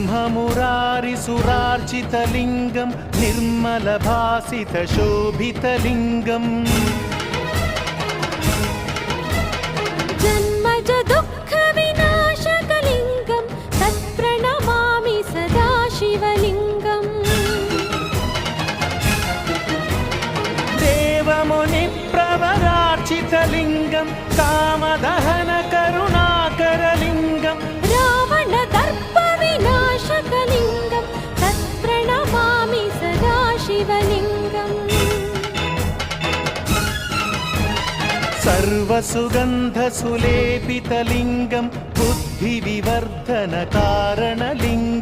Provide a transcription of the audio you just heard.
ब्रह्ममुरारिसुरार्चितलिङ्गं निर्मलभासितशोभितलिङ्गम् जन्मज दुःखविनाशकलिङ्गं तत्प्रणमामि सदा शिवलिङ्गम् देवमुनिप्रवरार्चितलिङ्गं कामदहनकरुणाकरलिङ्गं रावणदर्पविनाशकलिङ्गं तत्प्रणमामि सदा शिवलिङ्गम् सर्वसुगन्धसुलेपितलिङ्गं बुद्धिविवर्धनकारणलिङ्गम्